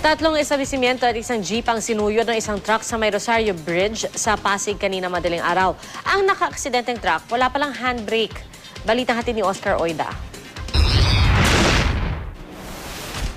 Tatlong establishmento at isang jeep ang sinuyod ng isang truck sa May Rosario Bridge sa Pasig kanina madaling araw. Ang naka-aksidenteng truck, wala palang handbrake. Balitang hatid ni Oscar Oida.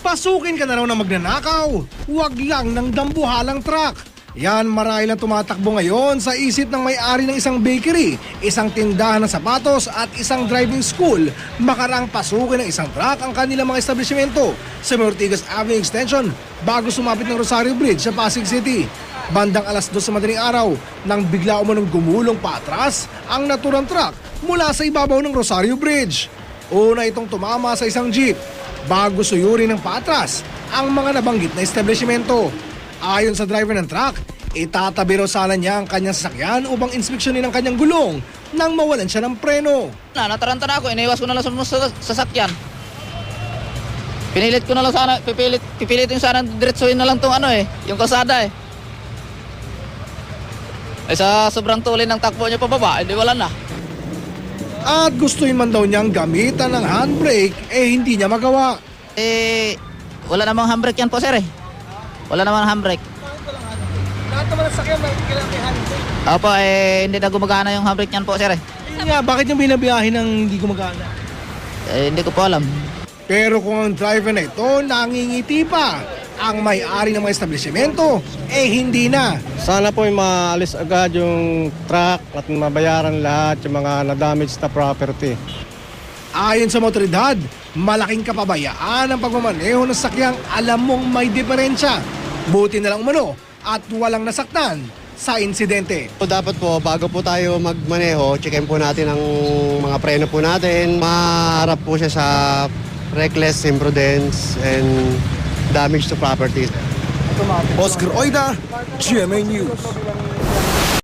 Pasukin ka na raw na magnanakaw, huwag lang ng dambuhalang truck. Yan marahil ang tumatakbo ngayon sa isip ng may-ari ng isang bakery, isang tindahan ng sapatos at isang driving school. Makarang pasukin ng isang truck ang kanilang mga establishmento sa May Ortigas Avenue Extension bago sumapit ng Rosario Bridge sa Pasig City. Bandang 2:00 sa madaling araw nang bigla umunong gumulong paatras ang naturang truck mula sa ibabaw ng Rosario Bridge. Una itong tumama sa isang jeep bago suyurin ng paatras ang mga nabanggit na establishmento. Ayon sa driver ng truck, itatabi raw sana niya ang kanyang sasakyan upang inspeksyonin ang kanyang gulong nang mawalan siya ng preno. Nataranta na ako, iniwas ko na lang sa sasakyan. Pinilit ko na lang sana, pipilitin sana diretsuhin na lang tong yung kalsada eh. Ay sa sobrang tuloy ng takbo niya pababa, edi wala na. At gustuin man daw niyang gamitan ng handbrake, hindi niya magawa. Wala namang handbrake yan po sir eh. Wala namang handbrake. Lahat naman ng sakyan, kailangan may handbrake. Opo, hindi na gumagana yung handbrake niyan po sir eh. Bakit niya binabiyahin ng hindi gumagana? Hindi ko po alam. Pero kung ang driver na ito nangingiti pa, ang may-ari ng mga establishmento, hindi na. Sana po maalis agad yung truck at mabayaran lahat yung mga na-damage na property. Ayon sa mga otoridad, malaking kapabayaan ang pagmamaneho ng sakyang alam mong may diferensya. Buti na lang umano at walang nasaktan sa insidente. Dapat po, bago po tayo magmaneho, checkin po natin ang mga preno po natin. Maharap po siya sa reckless imprudence and damage to property. Oscar Oida, GMA News.